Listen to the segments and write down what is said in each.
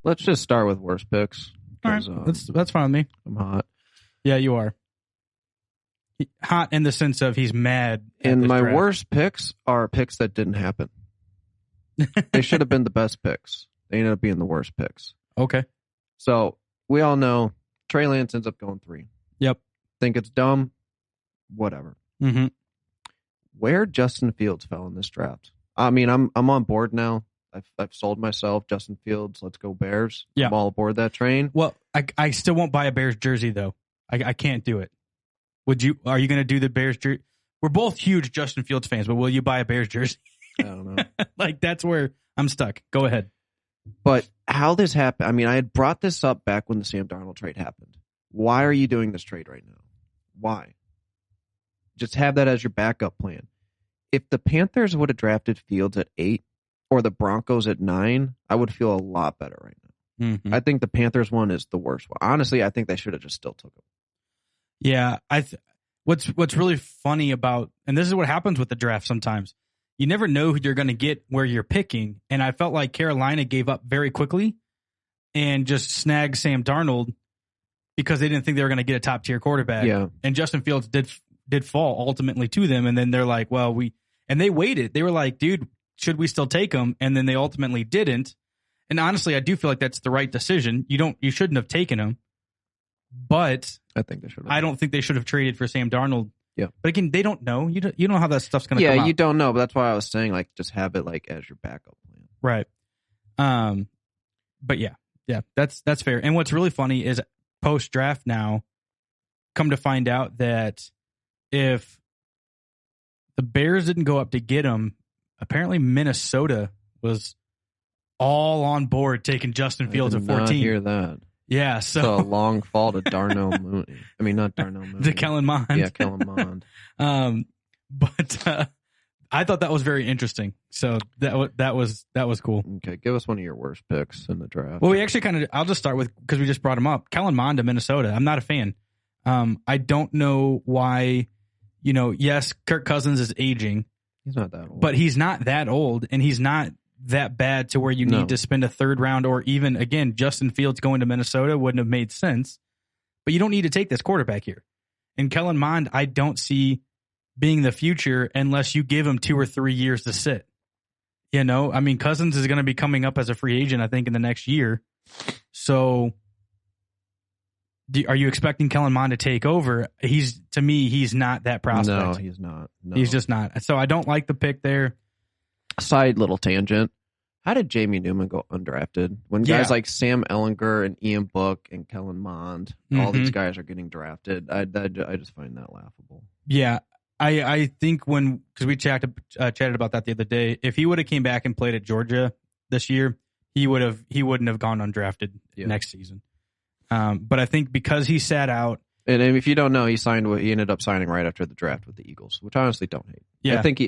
Let's just start with worst picks. All right, that's fine with me. I'm hot. Yeah, you are. Hot in the sense of he's mad. And my draft. worst picks are picks that didn't happen. They should have been the best picks. They ended up being the worst picks. Okay. So we all know Trey Lance ends up going 3. Yep. Think it's dumb. Whatever. Mm-hmm. Where Justin Fields fell in this draft. I mean, I'm on board now. I've sold myself. Justin Fields, let's go Bears. Yeah. I'm all aboard that train. Well, I still won't buy a Bears jersey though. I can't do it. Would you? Are you going to do the Bears jersey? We're both huge Justin Fields fans, but will you buy a Bears jersey? I don't know. Like that's where I'm stuck. Go ahead. But how this happened? I mean, I had brought this up back when the Sam Darnold trade happened. Why are you doing this trade right now? Why? Just have that as your backup plan. If the Panthers would have drafted Fields at 8 or the Broncos at 9, I would feel a lot better right now. Mm-hmm. I think the Panthers one is the worst one. Honestly, I think they should have just still took him. Yeah, what's really funny about, and this is what happens with the draft sometimes, you never know who you're going to get where you're picking, and I felt like Carolina gave up very quickly and just snagged Sam Darnold because they didn't think they were going to get a top tier quarterback. Yeah. And Justin Fields did fall ultimately to them, and then they're like, well, and they waited. They were like, dude, should we still take him? And then they ultimately didn't. And honestly, I do feel like that's the right decision. You shouldn't have taken him. But I think they should have. I don't think they should have traded for Sam Darnold. Yeah. But again, they don't know. You don't know how that stuff's going to come out. Yeah, you don't know, but that's why I was saying, like, just have it, like, as your backup plan. Right. But yeah, that's fair. And what's really funny is post-draft now, come to find out that if the Bears didn't go up to get him, apparently Minnesota was all on board taking Justin Fields at 14. I hear that. Yeah, so a long fall to Darnell Mooney. I mean, not Darnell Mooney. To Kellen Mond. Yeah, Kellen Mond. But I thought that was very interesting. So that was cool. Okay, give us one of your worst picks in the draft. Well, we actually I'll just start with, because we just brought him up, Kellen Mond to Minnesota. I'm not a fan. I don't know why. Yes, Kirk Cousins is aging. He's not that old. But he's not that old, and he's not that bad to where you need to spend a third round, or even, again, Justin Fields going to Minnesota wouldn't have made sense. But you don't need to take this quarterback here. And Kellen Mond, I don't see being the future unless you give him 2 or 3 years to sit. I mean, Cousins is going to be coming up as a free agent, I think, in the next year. So are you expecting Kellen Mond to take over? To me, he's not that prospect. No, he's not. No. He's just not. So I don't like the pick there. Side little tangent. How did Jamie Newman go undrafted? When guys like Sam Ehlinger and Ian Book and Kellen Mond, all these guys are getting drafted, I just find that laughable. Yeah, I think because we chatted about that the other day, if he would have came back and played at Georgia this year, he wouldn't have gone undrafted next season. But I think because he sat out, and if you don't know, he ended up signing right after the draft with the Eagles, which I honestly don't hate. Yeah, I think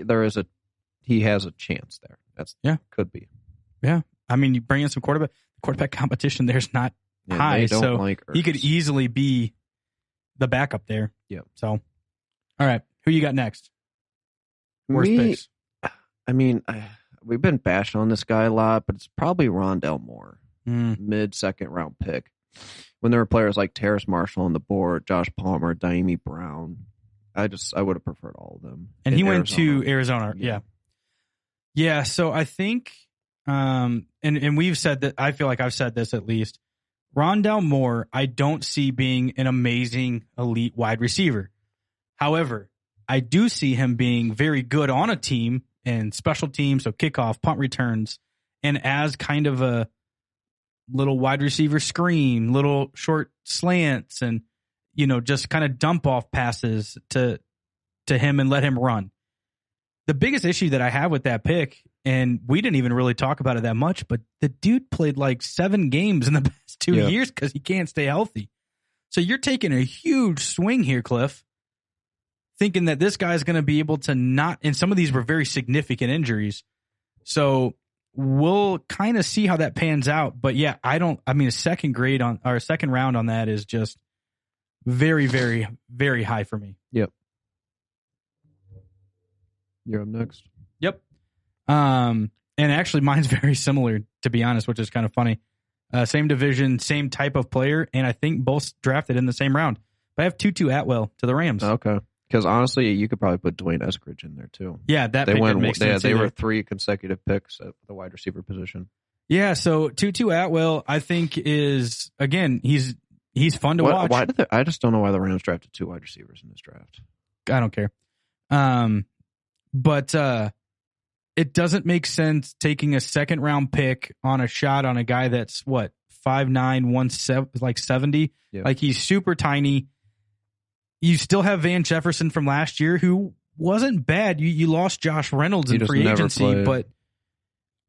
he has a chance there. Could be. Yeah, I mean, you bring in some quarterback competition. There's not high, so he could easily be the backup there. Yeah. So, all right, who you got next? Worst picks. I mean, we've been bashing on this guy a lot, but it's probably Rondale Moore, mid-second round pick. When there were players like Terrace Marshall on the board, Josh Palmer, Daimi Brown, I would have preferred all of them. And he went to Arizona. Yeah. So I think, and we've said that, I feel like I've said this at least, Rondale Moore, I don't see being an amazing elite wide receiver. However, I do see him being very good on a team and special teams, so kickoff, punt returns, and as kind of a little wide receiver screen, little short slants, and just kind of dump off passes to him and let him run. The biggest issue that I have with that pick, and we didn't even really talk about it that much, but the dude played like 7 games in the past 2 years because he can't stay healthy. So you're taking a huge swing here, Cliff, thinking that this guy's going to be able to not, and some of these were very significant injuries. So we'll kind of see how that pans out. But yeah, a second round on that is just very, very, very high for me. Yep. You're up next. Yep. And actually mine's very similar, to be honest, which is kind of funny. Same division, same type of player, and I think both drafted in the same round. But I have Tutu Atwell to the Rams. Okay. Because honestly, you could probably put Dwayne Eskridge in there too. Yeah, that pick didn't make sense. They were 3 consecutive picks at the wide receiver position. Yeah, so Tutu Atwell, I think is again he's fun to watch. Why did I just don't know why the Rams drafted 2 wide receivers in this draft. I don't care. But it doesn't make sense taking a second round pick on a shot on a guy that's what 5'9", 170, like 70. Yeah. Like he's super tiny. You still have Van Jefferson from last year, who wasn't bad. You lost Josh Reynolds in free agency, but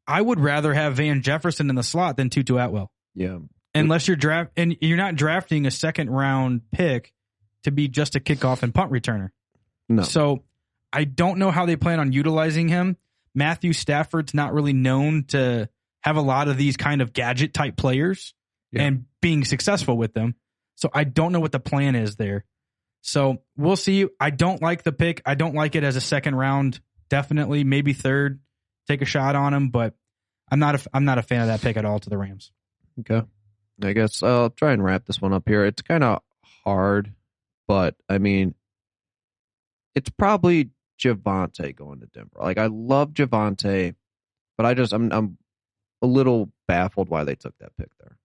I would rather have Van Jefferson in the slot than Tutu Atwell. Yeah, unless you're not drafting a second round pick to be just a kickoff and punt returner. No. So I don't know how they plan on utilizing him. Matthew Stafford's not really known to have a lot of these kind of gadget type players and being successful with them. So I don't know what the plan is there. So we'll see. I don't like the pick. I don't like it as a second round. Definitely, maybe third. Take a shot on him, but I'm not a fan of that pick at all to the Rams. Okay. I guess I'll try and wrap this one up here. It's kind of hard, but I mean, it's probably Javonte going to Denver. Like I love Javonte, but I'm a little baffled why they took that pick there.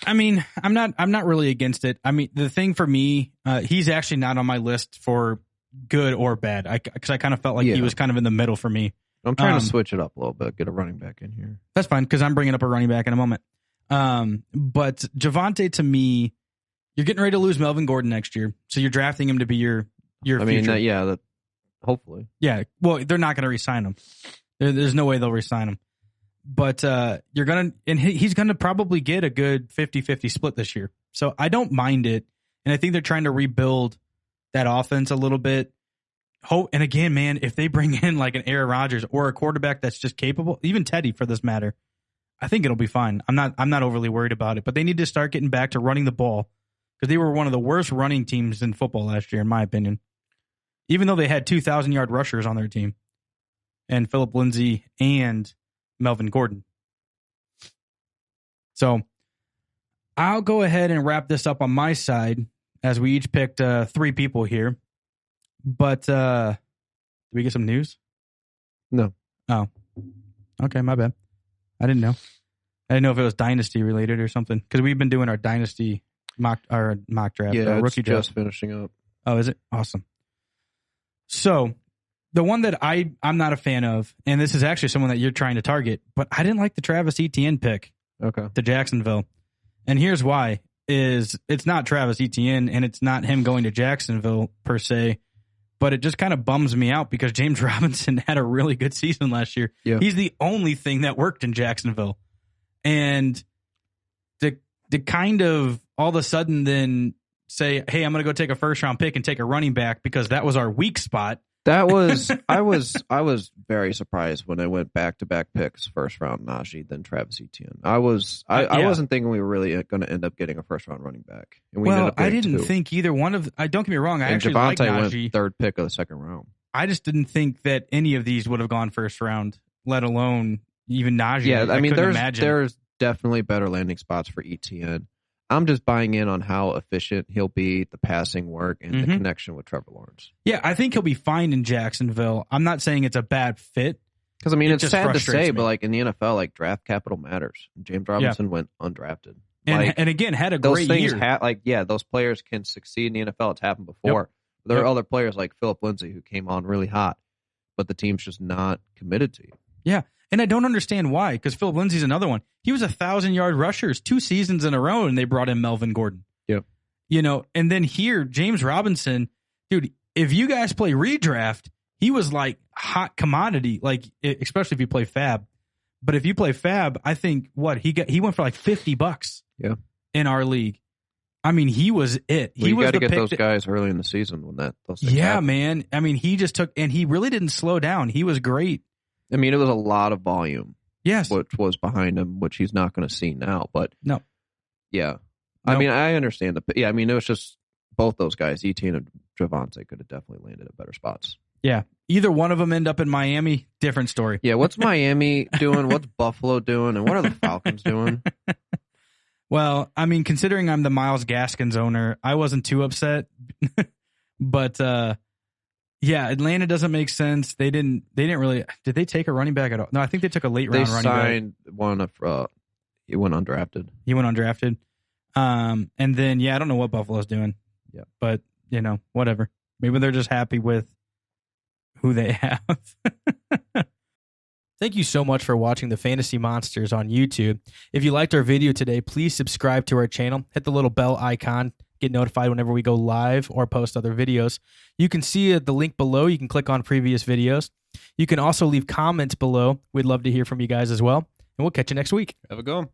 I mean, I'm not really against it. I mean, the thing for me, he's actually not on my list for good or bad. Because I kind of felt like he was kind of in the middle for me. I'm trying to switch it up a little bit, get a running back in here. That's fine, because I'm bringing up a running back in a moment. But Javonte, to me, you're getting ready to lose Melvin Gordon next year, so you're drafting him to be your future. Hopefully. Yeah, well, they're not going to re-sign him. There's no way they'll re-sign him. But he's going to probably get a good 50-50 split this year. So I don't mind it. And I think they're trying to rebuild that offense a little bit. And again, man, if they bring in like an Aaron Rodgers or a quarterback that's just capable, even Teddy for this matter, I think it'll be fine. I'm not overly worried about it. But they need to start getting back to running the ball, because they were one of the worst running teams in football last year, in my opinion. Even though they had 2,000-yard rushers on their team, and Phillip Lindsay and Melvin Gordon. So I'll go ahead and wrap this up on my side, as we each picked 3 people here. But did we get some news? No. Oh, okay, my bad. I didn't know. I didn't know if it was dynasty related or something, because we've been doing our dynasty mock draft, rookie draft. Just finishing up. Oh, is it? Awesome. So the one that I'm not a fan of, and this is actually someone that you're trying to target, but I didn't like the Travis Etienne pick to Jacksonville. And here's why. It's not Travis Etienne, and it's not him going to Jacksonville per se, but it just kind of bums me out because James Robinson had a really good season last year. Yeah. He's the only thing that worked in Jacksonville. And to kind of all of a sudden then say, hey, I'm going to go take a first-round pick and take a running back because that was our weak spot. That was I was very surprised when I went back-to-back picks, first round Najee, then Travis Etienne. I wasn't thinking we were really going to end up getting a first-round running back. And I didn't think either one of. Don't get me wrong. I actually like Najee. Went third pick of the second round. I just didn't think that any of these would have gone first round, let alone even Najee. Yeah, I mean, there's definitely better landing spots for Etienne. I'm just buying in on how efficient he'll be, the passing work, and the connection with Trevor Lawrence. Yeah, I think he'll be fine in Jacksonville. I'm not saying it's a bad fit. Because, I mean, it's sad to say, but like in the NFL, like draft capital matters. James Robinson went undrafted. And again, had a great year. Those players can succeed in the NFL. It's happened before. Yep. There are other players like Phillip Lindsay who came on really hot, but the team's just not committed to you. Yeah. And I don't understand why, because Phillip Lindsay's another one. He was 1,000-yard rushers 2 seasons in a row, and they brought in Melvin Gordon. Yep. And then here, James Robinson, dude, if you guys play redraft, he was like hot commodity, like especially if you play Fab. But if you play Fab, I think he went for like $50 in our league. I mean, he was it. You got to get those guys early in the season when those things happen. Man. I mean, he just took, and he really didn't slow down. He was great. I mean, it was a lot of volume. Yes. Which was behind him, which he's not going to see now. But no. Yeah. I mean, I understand it was just both those guys, Etienne and Javonte, could have definitely landed at better spots. Yeah. Either one of them end up in Miami, different story. Yeah, what's Miami doing? What's Buffalo doing? And what are the Falcons doing? Well, I mean, considering I'm the Myles Gaskins owner, I wasn't too upset. But yeah, Atlanta doesn't make sense. They didn't really. Did they take a running back at all? No, I think they took a late round running back. They signed one of he went undrafted. He went undrafted. And then I don't know what Buffalo's doing. Yeah. But whatever. Maybe they're just happy with who they have. Thank you so much for watching the Fantasy Monsters on YouTube. If you liked our video today, please subscribe to our channel. Hit the little bell icon. Get notified whenever we go live or post other videos. You can see the link below. You can click on previous videos. You can also leave comments below. We'd love to hear from you guys as well. And we'll catch you next week. Have a go.